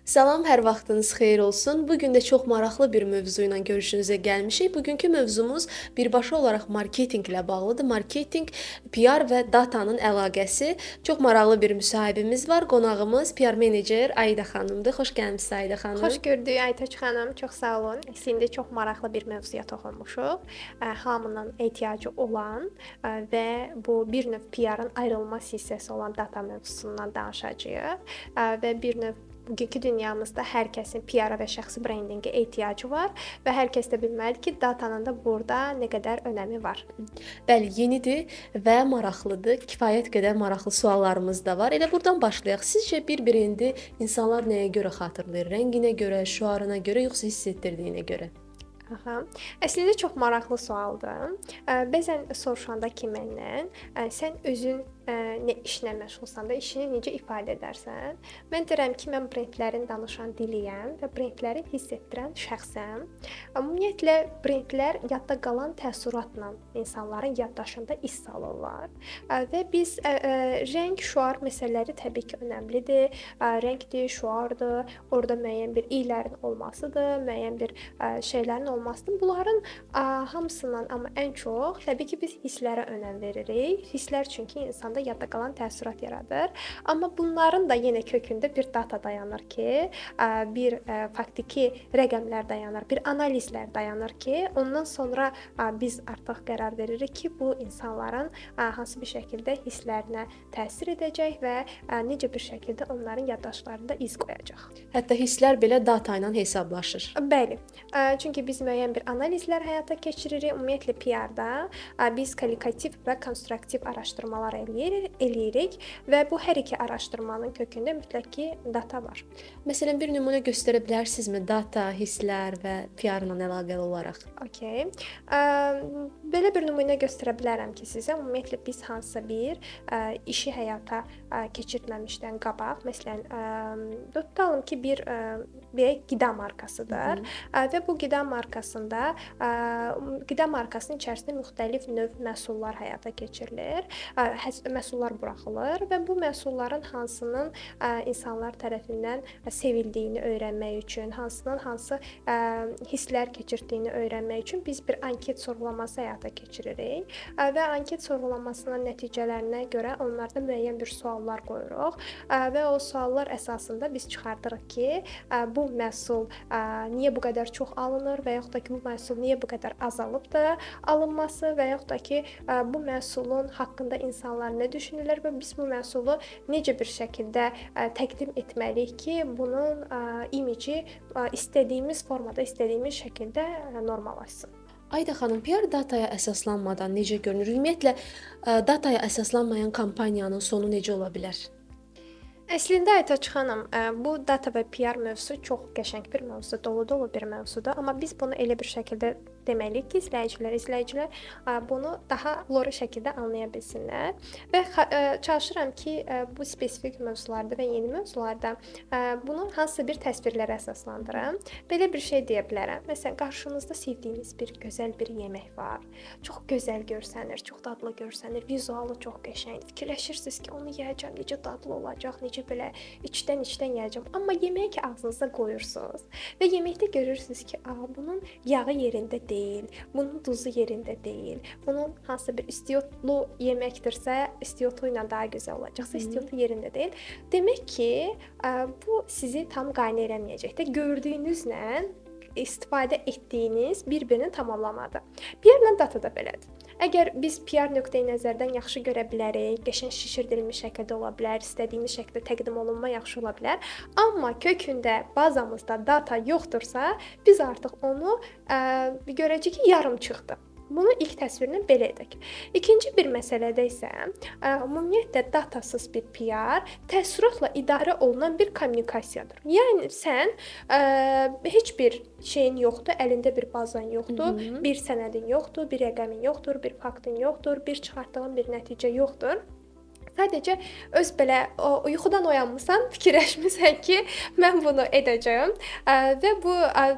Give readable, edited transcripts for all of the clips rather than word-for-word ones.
Salam, hər vaxtınız xeyir olsun. Bu gün də çox maraqlı bir mövzu ilə görüşünüzə gəlmişik. Bugünkü mövzumuz birbaşa olaraq marketinqlə bağlıdır. Marketinq, PR və datanın əlaqəsi. Çox maraqlı bir müsahibimiz var. Qonağımız PR menecer Aida xanımdır. Xoş gəlmisiniz Aida xanım. Xoş gördük Aytaç xanım, çox sağ olun. İndi çox maraqlı bir mövzuya toxunmuşuq. Hamının ehtiyacı olan və bu bir növ PR-ın ayrılmaz hissəsi olan data mövzusundan danışacağıq. Və bir növ bugünkü dünyamızda hər kəsin PR-a və şəxsi brendinqə ehtiyacı var və hər kəs də bilməlidir ki, datanın da burada nə qədər önəmi var. Bəli, yenidir və maraqlıdır. Kifayət qədər maraqlı suallarımız da var. Elə buradan başlayaq. Sizcə bir brendi insanlar nəyə görə xatırlayır? Rənginə görə, şüarına görə, yoxsa hiss etdirdiyinə görə? Aha. Əslində çox maraqlı sualdır. Bəzən soruşanda ki məndən, sən özün nə işlə məşğulsan da işini necə ifadə edərsən? Mən deyirəm ki, mən brendlərin danışan diliyəm və brendləri hiss etdirən şəxsəm. Ümumiyyətlə brendlər yadda qalan təəssüratla insanların yaddaşında iz salırlar. Və biz rəng, şüar məsələləri təbii ki, önəmlidir. Rəngdir, şüardır, orada müəyyən bir iylərin olmasıdır, müəyyən bir şeylərin olmasıdır. Bunların hamısından amma ən çox təbii ki, biz hisslərə önəm veririk. Hisslər çünki insanda yadda qalan təəssürat yaradır. Amma bunların da yenə kökündə bir data dayanır ki, bir faktiki rəqəmlər dayanır, bir analizlər dayanır ki, ondan sonra biz artıq qərar veririk ki, bu insanların hansı bir şəkildə hisslərinə təsir edəcək və necə bir şəkildə onların yaddaşlarında iz qoyacaq. Hətta hisslər belə data ilə hesablaşır. Bəli. Çünki biz müəyyən bir analizlər həyata keçiririk. Ümumiyyətlə PR-da biz kvalitativ və konstruktiv araşdırmalar eləyirik və bu hər iki araşdırmanın kökündə mütləq ki, data var. Məsələn, bir nümunə göstərə bilərsinizmi data, hisslər və PR-la əlaqəli olaraq? Okay. Belə bir nümunə göstərə bilərəm ki, sizə ümumiyyətlə biz hansısa bir işi həyata keçirtməmişdən qabaq, məsələn, tutalım ki, bir qida markasıdır və bu qida markasında qida markasının içərisində müxtəlif növ məhsullar həyata keçirilir. Məhsullar buraxılır və bu məhsulların hansının insanlar tərəfindən sevildiyini öyrənmək üçün, hansının hansı hisslər keçirdiyini öyrənmək üçün biz bir anket sorğulaması həyata keçiririk və anket sorğulamasının nəticələrinə görə onlarda müəyyən bir suallar qoyuruq və o suallar əsasında biz çıxardırıq ki, bu məhsul niyə bu qədər çox alınır və yaxud da ki, bu məhsul niyə bu qədər azalıb da alınması və yaxud da ki, bu məhsulun haqqında insanlar nə düşünürlər və biz bu məhsulu necə bir şəkildə təqdim etməliyik ki, bunun imici istədiyimiz formada, istədiyimiz şəkildə normallaşsın. Ayda xanım, PR dataya əsaslanmadan necə görünür? Ümumiyyətlə, dataya əsaslanmayan kampaniyanın sonu necə ola bilər? Əslində Aytaç xanım, bu data və PR mövzusu çox qəşəng bir mövzudur, dolu-dolu bir mövzudur, amma biz bunu elə bir şəkildə deməliyik ki, izləyicilər bunu daha lori şəkildə anlaya bilsinlər və çalışıram ki, bu spesifik mövzularda və yeni mövzularda bunu hansısa bir təsvirlərə əsaslandırım. Belə bir şey deyə bilərəm. Məsələn, qarşınızda sevdiyiniz bir gözəl bir yemək var. Çox gözəl görsənir, çox dadlı görsənir, vizualı çox qəşəngdir. Fikirləşirsiniz ki, onu yeyəcəm, necə dadlı olacaq, necə belə içdən yeyəcəm. Amma yeməyi ki, ağzınıza qoyursunuz və yeməkdə görürsünüz ki, bunun yağı yerində deyil, bunun duzu yerində deyil. Bunun hansısa bir istiyotlu yeməkdirsə, istiyotu ilə daha gözəl olacaqsa, istiyotu yerində deyil. Demək ki, bu sizi tam qane eləməyəcək də gördüyünüzlə istifadə etdiyiniz bir-birini tamamlamadı. PR-la data da belədir. Əgər biz PR nöqteyi-nəzərdən yaxşı görə bilərik, qəşəng şişirdilmiş şəkildə ola bilər, istədiyimiz şəkildə təqdim olunma yaxşı ola bilər, amma kökündə bazamızda data yoxdursa, biz artıq onu görəcəyik ki, yarımçıqdır. Bunu ilk təsvirinə belə edək. İkinci bir məsələdə isə ümumiyyətlə datasız bir PR təəssüratla idarə olunan bir kommunikasiyadır. Yəni sən heç bir şeyin yoxdur, əlində bir bazan yoxdur, bir sənədin yoxdur, bir rəqəmin yoxdur, bir faktın yoxdur, bir çıxartdığın bir nəticə yoxdur. Sadəcə öz belə yuxudan oyanmısan, fikirləşmisən ki, mən bunu edəcəm və bu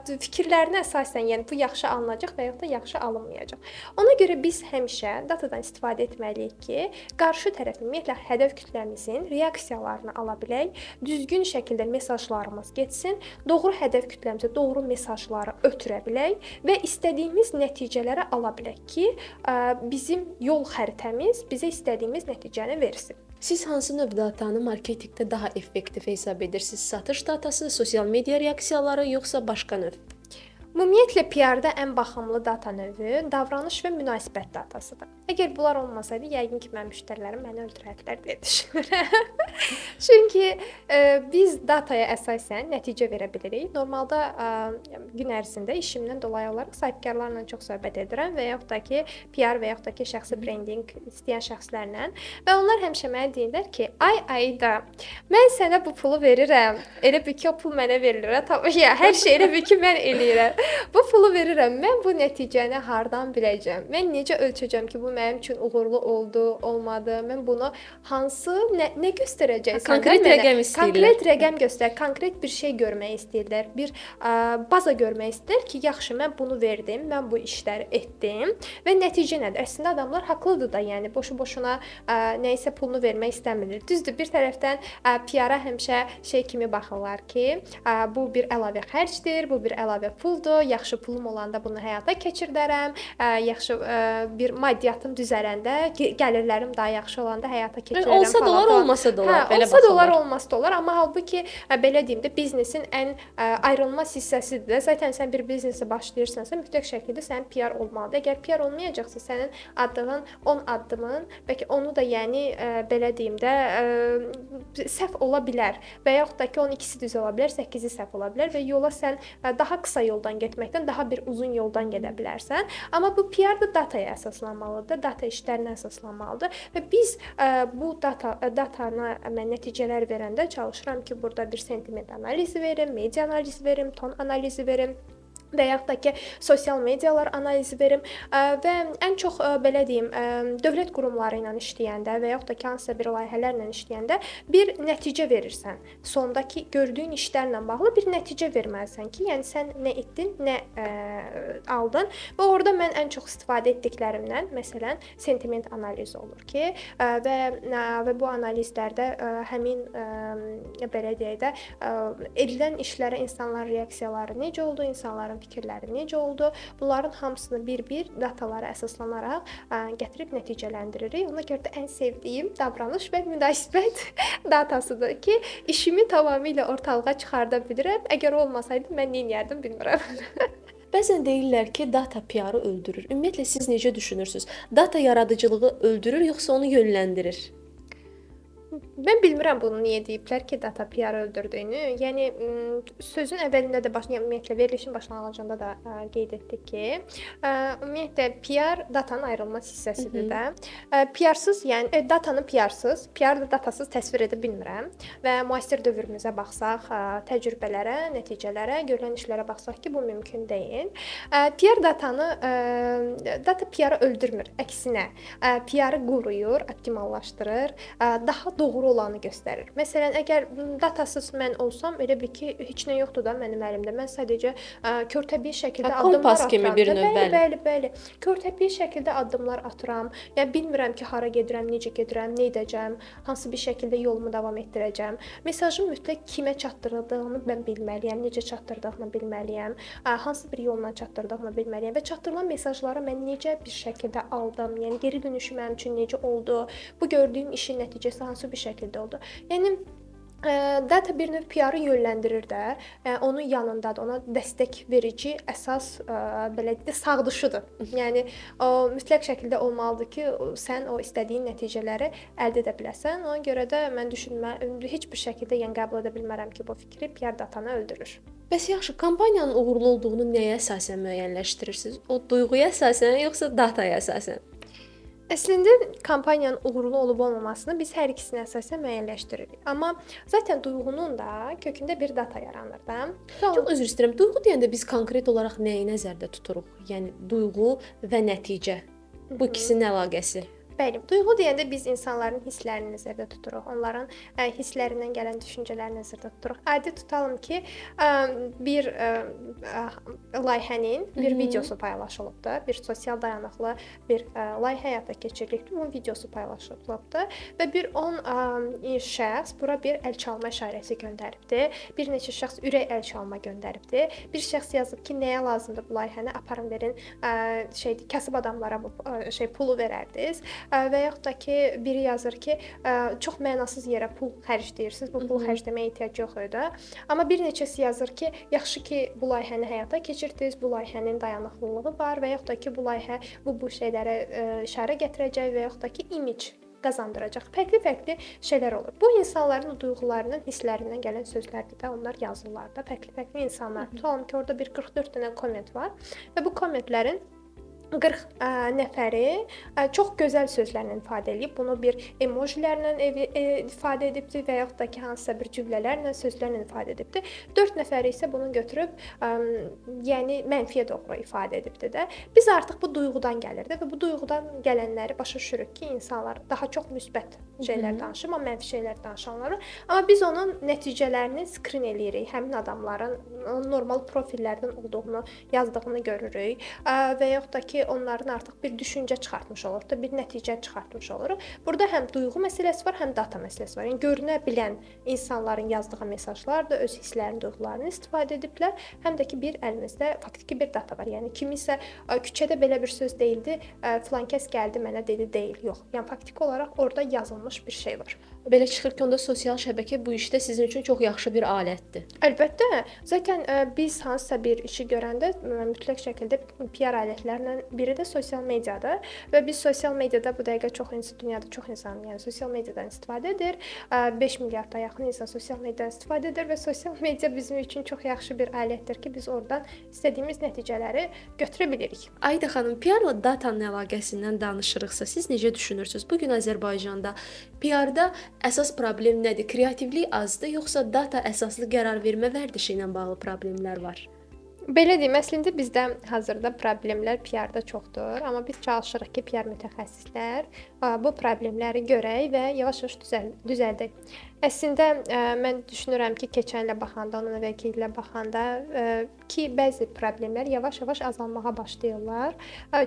fikirlərinə əsasən, yəni bu yaxşı alınacaq və yaxud da yaxşı alınmayacaq. Ona görə biz həmişə datadan istifadə etməliyik ki, qarşı tərəfin, ümumiyyətlə hədəf kütləmizin reaksiyalarını ala bilək, düzgün şəkildə mesajlarımız getsin, doğru hədəf kütləmizə doğru mesajları ötürə bilək və istədiyimiz nəticələri ala bilək ki, bizim yol xəritəmiz bizə istədiyimiz nəticəni versin. Siz hansı növ datanı marketinqdə daha effektiv hesab edirsiniz? Satış datası, sosial media reaksiyaları, yoxsa başqa növ? Ümumiyyətlə PR-da ən baxımlı data növü davranış və münasibət datasıdır. Əgər bunlar olmasaydı, yəqin ki, mənim müştərilərim məni öldürərdilər deyə düşünürəm. Çünki biz dataya əsasən nəticə verə bilirik. Normalda gün ərzində işimdən dolayı olaraq sahibkarlarla çox söhbət edirəm və yaxud da ki, PR və yaxud da ki, şəxsi brendinq istəyən şəxslərlə və onlar həmişə mənə deyirlər ki, ay Ayda, mən sənə bu pulu verirəm. Elə bil ki, o pul mənə verilir. Hər şey elə bil ki, mən eləyirəm. Bu pulu verirəm. Mən bu nəticəni hardan biləcəm? Mən necə ölçəcəm ki, bu mənim üçün uğurlu oldu, olmadı? Mən bunu hansı nə göstərəcəksən? Konkret rəqəm istəyirlər. Konkret rəqəm göstər, konkret bir şey görmək istəyirlər. Bir baza görmək istəyirlər ki, yaxşı, mən bunu verdim, mən bu işləri etdim və nəticə nədir? Əslində adamlar haqlıdır da, yəni boşu-boşuna nəyisə pulunu vermək istəmirlər. Düzdür, bir tərəfdən PR-a həmişə şey kimi baxırlar ki, bu bir əlavə xərcdir, bu bir əlavə puldur. Yaxşı pulum olanda bunu həyata keçirdərəm. Yaxşı bir maddiyyatım düzələndə, gəlirlərim daha yaxşı olanda həyata keçirərəm. Olsa da olar, olmasa da olar. Belə olsa da olar, olmasa da olar. Amma halbuki belə deyim də biznesin ən ayrılmaz hissəsidir də. Zaten sən bir biznesi başlayırsansa, mütləq şəkildə sənin PR olmalıdır. Əgər PR olmayacaqsa, sənin atdığın 10 addımın, bəlkə onu da yəni belə deyim də səhv ola bilər və yaxud da ki, 12-si düz ola bilər, 8-i səhv ola bilər və yola sən daha qısa yoldan getməkdən daha bir uzun yoldan gedə bilərsən. Amma bu PR da dataya əsaslanmalıdır, data işlərinə əsaslanmalıdır və biz bu datana mən nəticələr verəndə çalışıram ki, burada bir sentiment analizi verim, media analizi verim, ton analizi verim və yaxud da ki, sosial medialar analizi verim və ən çox belə deyim, dövlət qurumları ilə işləyəndə və yaxud da ki, hansısa bir layihələrlə işləyəndə bir nəticə verirsən. Sondakı gördüyün işlərlə bağlı bir nəticə verməlisən ki, yəni sən nə etdin, nə aldın və orada mən ən çox istifadə etdiklərimdən, məsələn, sentiment analizi olur ki, və bu analizlərdə həmin belə deyək də edilən işlərə insanların reaksiyaları necə oldu, insanların fikirləri necə oldu? Bunların hamısını bir-bir datalara əsaslanaraq gətirib nəticələndiririk. Ona görə də ən sevdiyim davranış və münasibət datasıdır ki, işimi tamamilə ortalığa çıxarda bilirəm. Əgər olmasaydı mən nə edərdim bilmirəm. Bəzən deyirlər ki, data PR-ı öldürür. Ümumiyyətlə siz necə düşünürsünüz? Data yaradıcılığı öldürür, yoxsa onu yönləndirir? Mən bilmirəm bunu niyə deyiblər ki, data PR öldürdüyünü. Yəni sözün əvvəlində də ümumiyyətlə verilişin başlanğıcında da qeyd etdik ki, ümumiyyətlə PR datanın ayrılmaz hissəsidir də. PR-sız, yəni datanı PR-sız, PR da datasız təsvir edə bilmirəm və müasir dövrümüzə baxsaq, təcrübələrə, nəticələrə, görülən işlərə baxsaq ki, bu mümkün deyil. PR datanı data PR-ı öldürmür, əksinə PR-ı qoruyur, optimallaşdırır, daha doğru olanı göstərir. Məsələn, əgər datasız mən olsam, elə bil ki, heç nə yoxdur da mənim əlimdə. Mən sadəcə körtəbii şəkildə addımlar atıram. Kompas kimi bir növ, bəli. Körtəbii şəkildə addımlar atıram. Yəni bilmirəm ki, hara gedirəm, necə gedirəm, nə edəcəm, hansı bir şəkildə yolumu davam etdirəcəm. Mesajın mütləq kimə çatdırıldığını mən bilməliyəm, necə çatdırdığımı bilməliyəm, hansı bir yolla çatdırdığımı bilməliyəm və çatdırılan mesajları mən necə bir şəkildə aldım, yəni geri dönüşü mənim üçün necə oldu, bu gördüyüm işin nəticəsi hansı bir şəkildə oldu. Yəni data bir növ PR-ı yönləndirir də, onun yanındadır, ona dəstək verici əsas belə deyək, sağdışıdır. Yəni o mütləq şəkildə olmalıdır ki, sən o istədiyin nəticələri əldə edə biləsən. Ona görə də mən heç bir şəkildə yəni qəbul edə bilmərəm ki, bu fikri PR datanı öldürür. Bəs yaxşı, kampaniyanın uğurlu olduğunu nəyə əsasən müəyyənləşdirirsiniz? O duyğuya əsasən, yoxsa dataya əsasən? Əslində kampaniyanın uğurlu olub-olmamasını biz hər ikisinə əsasən müəyyənləşdiririk. Amma zaten duyğunun da kökündə bir data yaranır da. Çox üzr istəyirəm. Duyğu deyəndə biz konkret olaraq nəyi nəzərdə tuturuq? Yəni duyğu və nəticə. Bu ikisinin əlaqəsi. Bəli, duyğu deyəndə biz insanların hisslərini nəzərdə tuturuq. Onların hisslərindən gələn düşüncələri nəzərdə tuturuq. Adi tutalım ki, bir layihənin bir videosu paylaşılıbdı. Bir sosial dayanıqlı bir layihə həyata keçirilibdi. Bunun videosu paylaşılıbdı və bir 10 şəxs bura bir əl çalma işarəsi göndəribdi. Bir neçə şəxs ürək əl çalma göndəribdi. Bir şəxs yazıb ki, nəyə lazımdır bu layihəni aparın verin, kasıb adamlara bu pulu verərdiniz. Və yaxud da ki, biri yazır ki, çox mənasız yerə pul xərcləyirsiniz. Bu pulu xərcləməyə ehtiyac yox idi. Amma bir neçəsi yazır ki, yaxşı ki, bu layihəni həyata keçirdiniz, bu layihənin dayanıqlılığı var və yaxud da ki, bu layihə bu şeylərə işarə gətirəcək və yaxud da ki, image qazandıracaq. Fərqli-fərqli şeylər olur. Bu insanların duyğularından, hisslərindən gələn sözlərdir də, onlar yazırlar da. Fərqli-fərqli insanlar. Tutalım ki, orada bir 44 dənə komment var və bu kommentlərin 40 nəfəri çox gözəl sözlərlə ifadə edib, bunu bir emojilərlə ifadə edibdi və yaxud da ki, hansısa bir cümlələrlə, sözlərlə ifadə edibdi. 4 nəfəri isə bunu götürüb, yəni mənfiyə doğru ifadə edibdi də. Biz artıq bu duyğudan gəlirdi və bu duyğudan gələnləri başa düşürük ki, insanlar daha çox müsbət şeylər danışır, amma mənfi şeylər danışanlar. Amma biz onun nəticələrini skrin eləyirik. Həmin adamların normal profillərdən olduğunu, yazdığını görürük və yaxud da ki, onların artıq bir düşüncə çıxartmış oluruq da, bir nəticə çıxartmış oluruq. Burada həm duyğu məsələsi var, həm data məsələsi var. Yəni görünə bilən insanların yazdığı mesajlar da öz hisslərini, duyğularını istifadə ediblər. Həm də ki, bir əlimizdə faktiki bir data var. Yəni kimisə küçədə belə bir söz deyildi, filan kəs gəldi mənə dedi deyil. Yox. Yəni faktiki olaraq orada yazılmış bir şey var. Belə çıxır ki, onda sosial şəbəkə bu işdə sizin üçün çox yaxşı bir alətdir. Əlbəttə. Zaten biz hansısa bir işi görəndə mütləq şəkildə PR alətlərindən biri də sosial mediadır və biz sosial mediada bu dəqiqə dünyada çox insan, yəni sosial mediadan istifadə edir. 5 milyarda yaxın insan sosial mediadan istifadə edir və sosial media bizim üçün çox yaxşı bir alətdir ki, biz oradan istədiyimiz nəticələri götürə bilirik. Ayda xanım, PR-la datanın əlaqəsindən danışırıqsa, siz necə düşünürsünüz? Bu gün Azərbaycanda PR-da əsas problem nədir? Kreativlik azdır, yoxsa data əsaslı qərar vermə vərdişi ilə bağlı problemlər var? Belə deyim, əslində bizdə hazırda problemlər PR-da çoxdur, amma biz çalışırıq ki, PR mütəxəssislər bu problemləri görək və yavaş-yavaş düzəldək. Əslində mən düşünürəm ki, keçən ilə baxanda, ondan əvvəlki ilə baxanda ki, bəzi problemlər yavaş-yavaş azalmağa başlayırlar.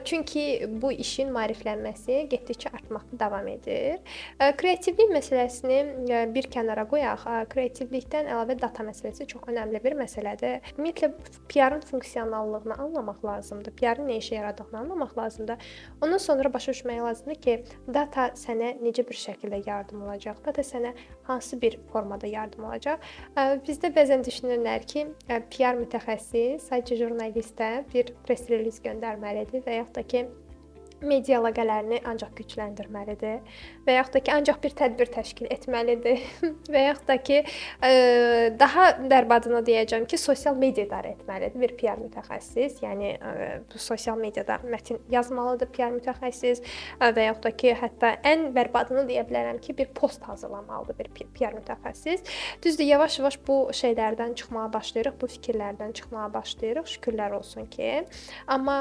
Çünki bu işin maariflənməsi getdikcə artmaqda davam edir. Kreativlik məsələsini bir kənara qoyaq. Kreativlikdən əlavə data məsələsi çox önəmli bir məsələdir. Ümumiyyətlə PR-ın funksionallığını anlamaq lazımdır. PR-ın nə işə yaradığını anlamaq lazımdır. Ondan sonra başa düşmək lazımdır ki, data sənə necə bir şəkildə yardım olacaq? Data sənə hansı bir formada yardım olacaq? Bizdə bəzən düşünürlər ki, PR mütəxəssis sadəcə jurnalistə bir press release göndərməlidir və yaxud da ki, media əlaqələrini ancaq gücləndirməlidir və yaxud da ki, ancaq bir tədbir təşkil etməlidir və yaxud da ki, daha bərbadını deyəcəm ki, sosial media idarə etməlidir bir PR mütəxəssis. Yəni bu sosial mediada mətin yazmalıdır PR mütəxəssis və yaxud da ki, hətta ən bərbadını deyə bilərəm ki, bir post hazırlamalıdır bir PR mütəxəssis. Düzdür, yavaş-yavaş bu şeylərdən çıxmağa başlayırıq, bu fikirlərdən çıxmağa başlayırıq. Şükürlər olsun ki. Amma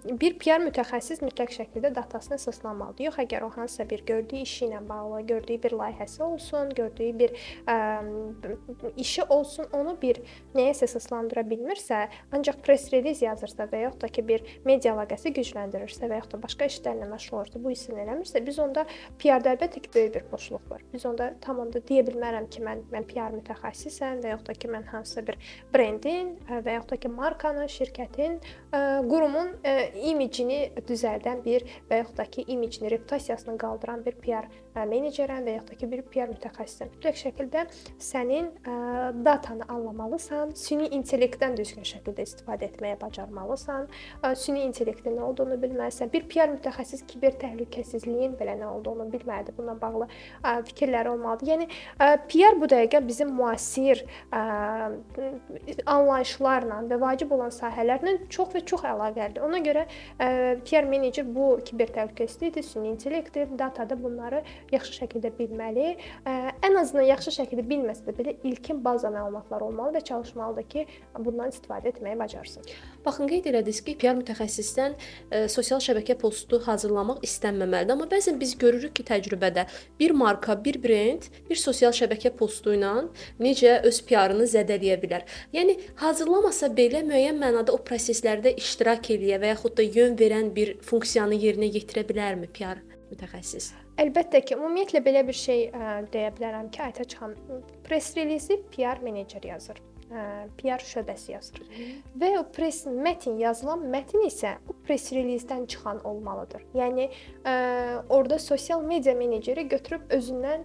bir PR mütəxəssis mütləq şəkildə datasına əsaslanmalıdır. Yox, əgər o hansısa bir gördüyü işi ilə bağlı, gördüyü bir layihəsi olsun, gördüyü bir işi olsun, onu bir nəyəsə əsaslandıra bilmirsə, ancaq press release yazırsa və yaxud da ki, bir media əlaqəsi gücləndirirsə və yaxud da başqa işlərlə məşğul olursa, bu hissini eləmirsə, biz onda PR-da əlbəttə ki, böyük bir boşluq var. Biz onda tam onda deyə bilmərəm ki, mən PR mütəxəssisəm və yaxud da ki, mən hansısa bir brendin və yaxud da ki, markanın, şirkətin, qurumun imicini düzəldən bir və yaxud da ki, imicini, reputasiyasını qaldıran bir PR menecerəm və yaxud da ki, bir PR mütəxəssisəm. Mütləq şəkildə sənin datanı anlamalısan, süni intellektdən düzgün şəkildə istifadə etməyə bacarmalısan, süni intellektin nə olduğunu bilməlisən. Bir PR mütəxəssis kiber təhlükəsizliyin belə nə olduğunu bilməlidir. Bununla bağlı fikirləri olmalıdır. Yəni PR bu dəqiqə bizim müasir anlayışlarla və vacib olan sahələrlə çox və çox əlaqəlidir. Ona görə PR meneceri menecer bu kiber təhlükəsizlikdir, süni intellektdir, datada bunları yaxşı şəkildə bilməli. Ən azından yaxşı şəkildə bilməsə də belə ilkin baza məlumatlar olmalı və çalışmalıdır ki, bundan istifadə etməyi bacarsın. Baxın, qeyd elədiniz ki, PR mütəxəssisdən sosial şəbəkə postu hazırlamaq istənməməlidir. Amma bəzən biz görürük ki, təcrübədə bir marka, bir brend bir sosial şəbəkə postu ilə necə öz PR-ını zədələyə bilər. Yəni hazırlamasa belə müəyyən mənada o proseslərdə iştirak eləyə və yaxud da yön verən bir funksiyanı yerinə yetirə bilərmi PR mütəxəssis? Əlbəttə ki, ümumiyyətlə belə bir şey deyə bilərəm ki, Aytaç xanım, press release PR menecer yazır. PR şöbəsi yazır. Və o press mətn yazılan mətn isə o press release-dən çıxan olmalıdır. Yəni orada sosial media meneceri götürüb özündən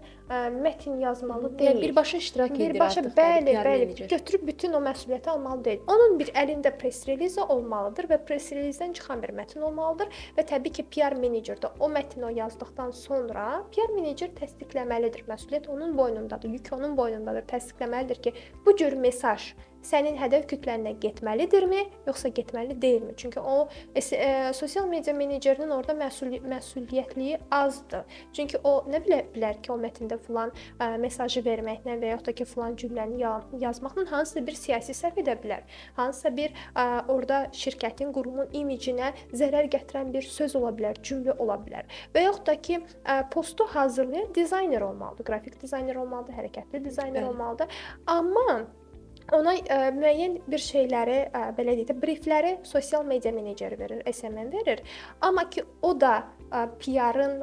mətn yazmalı deyil. Yəni birbaşa iştirak edir artıq. Bəli, götürüb bütün o məsuliyyəti almalı deyil. Onun bir əlində press release olmalıdır və press release-dən çıxan bir mətn olmalıdır və təbii ki, PR menecer də o mətni yazdıqdan sonra PR menecer təsdiqləməlidir. Məsuliyyət onun boynundadır, yük onun boynundadır. Təsdiqləməlidir ki, bu cür mesaj sənin hədəf kütlənə getməlidirmi, yoxsa getməli deyilmi? Çünki o sosial media menecerinin orada məsuliyyətliyi azdır. Çünki o nə bilə bilər ki, o mətndə filan mesajı verməklə və yaxud da ki, filan cümləni yazmaqla hansısa bir siyasi səhv edə bilər. Hansısa bir orada şirkətin, qurumun imicinə zərər gətirən bir söz ola bilər, cümlə ola bilər. Və yaxud da ki, postu hazırlayan dizayner olmalıdır, qrafik dizayner olmalıdır, hərəkətli dizayner olmalıdır. Amma ona müəyyən bir şeyləri, belə deyək də, briefləri sosial media meneceri verir, SMM verir. Amma ki, o da PR-ın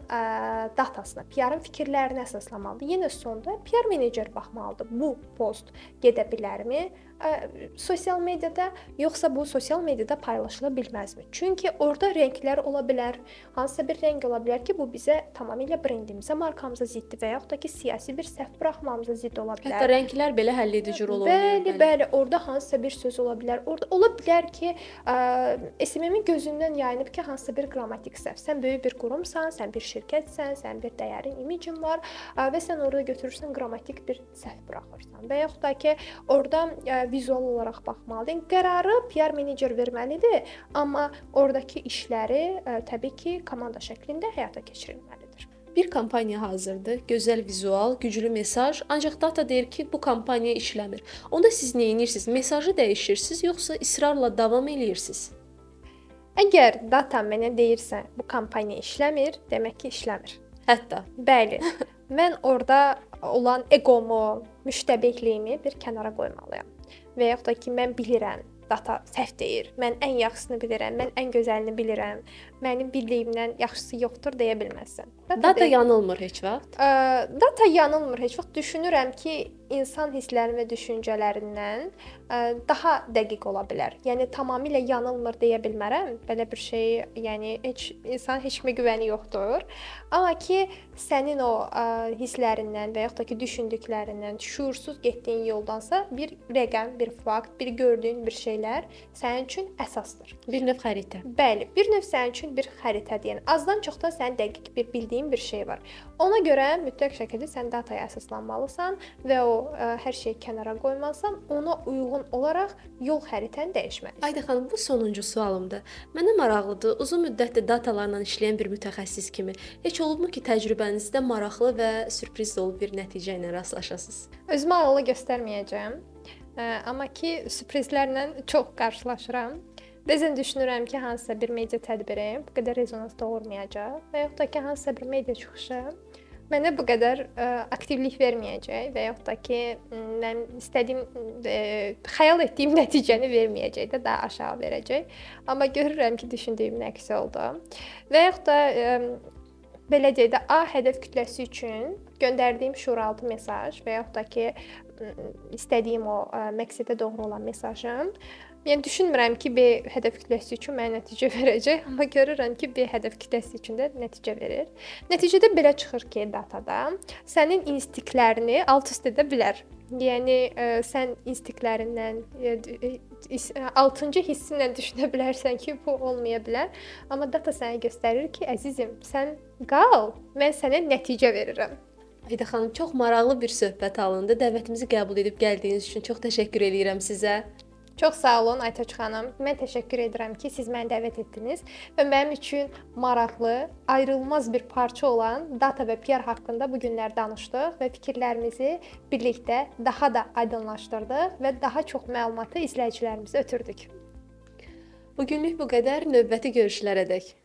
datasına, PR-ın fikirlərinə əsaslamalıdır. Yenə sonda PR menecer baxmalıdır. Bu post gedə bilərmi sosial mediada, yoxsa bu sosial mediada paylaşıla bilməzmi? Çünki orada rənglər ola bilər, hansısa bir rəng ola bilər ki, bu bizə tamamilə brendimizə, markamıza ziddir və yaxud da ki, siyasi bir səhv buraxmamıza zidd ola bilər. Hətta rənglər belə həll edici rol oynayır. Bəli, orada hansısa bir söz ola bilər. Orada ola bilər ki, SMM-in gözündən yayınıb ki, hansısa bir qrammatik səhv. Sən böyük bir qurumsan, sən bir şirkətsən, sən bir dəyərin, imicin var və sən orada götürürsən qrammatik bir səhv buraxırsan. Və yaxud da ki, orada vizual olaraq baxmalıdır. Qərarı PR menecer verməlidir, amma oradakı işləri təbii ki, komanda şəklində həyata keçirilməlidir. Bir kampaniya hazırdır, gözəl vizual, güclü mesaj, ancaq data deyir ki, bu kampaniya işləmir. Onda siz nə edirsiniz? Mesajı dəyişirsiniz, yoxsa israrla davam edirsiniz? Əgər data mənə deyirsə, bu kampaniya işləmir, demək ki, işləmir. Hətta. Bəli. Mən orada olan egomu, müştəbehliyimi bir kənara qoymalıyam. Və yaxud da ki, mən bilirəm, data səhv deyir. Mən ən yaxşısını bilirəm, mən ən gözəlini bilirəm. Mənim bildiyimdən yaxşısı yoxdur deyə bilməzsən. Data yanılmır heç vaxt. Data yanılmır heç vaxt. Düşünürəm ki, insan hissləri və düşüncələrindən daha dəqiq ola bilər. Yəni tamamilə yanılmır deyə bilmərəm. Belə bir şey, yəni insan heç kimə güvəni yoxdur. Amma ki, sənin o hisslərindən və yaxud da ki, düşündüklərindən, şuursuz getdiyin yoldansa bir rəqəm, bir fakt, bir gördüyün bir şeylər sənin üçün əsasdır. Bir növ xəritə. Bəli, bir növ sənin üçün bir xəritədir. Yəni azdan çoxdan sənin dəqiq bir bildiyin bir şey var. Ona görə mütləq şəkildə sən dataya əsaslanmalısan və o hər şeyi kənara qoymalısan, ona uyğun olaraq yol xəritəni dəyişməlisən. Ayda xanım, bu sonuncu sualımdır. Mənə maraqlıdır. Uzun müddətdir datalarla işləyən bir mütəxəssis kimi heç olubmu ki, təcrübənizdə maraqlı və sürpriz dolu bir nəticə ilə rastlaşasınız? Özümü ağılla göstərməyəcəm. Amma ki, sürprizlərlə çox qarşılaşıram. Bəzən düşünürəm ki, hansısa bir media tədbiri bu qədər rezonans doğurmayacaq və yaxud da ki, hansısa bir media çıxışı mənə bu qədər aktivlik verməyəcək və yaxud da ki, mən istədiyim, xəyal etdiyim nəticəni verməyəcək də, daha aşağı verəcək. Amma görürəm ki, düşündüyümün əksi oldu. Və yaxud da belə deyək də, A hədəf kütləsi üçün göndərdiyim şuuraltı mesaj və yaxud da ki, istədiyim o məqsədə doğru olan mesajım, yəni düşünmürəm ki, B hədəf kütləsi üçün mənə nəticə verəcək, amma görürəm ki, B hədəf kütləsi üçün də nəticə verir. Nəticədə belə çıxır ki, datada sənin instinktlərini alt-üst edə bilər. Yəni sən instinktlərindən 6-cı hissinlə düşünə bilərsən ki, bu olmaya bilər, amma data sənə göstərir ki, əzizim, sən qal, mən sənə nəticə verirəm. Ayda xanım, çox maraqlı bir söhbət alındı. Dəvətimizi qəbul edib gəldiyiniz üçün çox təşəkkür edirəm sizə. Çox sağ olun Aytaç xanım. Mən təşəkkür edirəm ki, siz məni dəvət etdiniz və mənim üçün maraqlı, ayrılmaz bir parça olan data və PR haqqında bu günlər danışdıq və fikirlərimizi birlikdə daha da aydınlaşdırdıq və daha çox məlumatı izləyicilərimizə ötürdük. Bu günlük bu qədər. Növbəti görüşlərədək.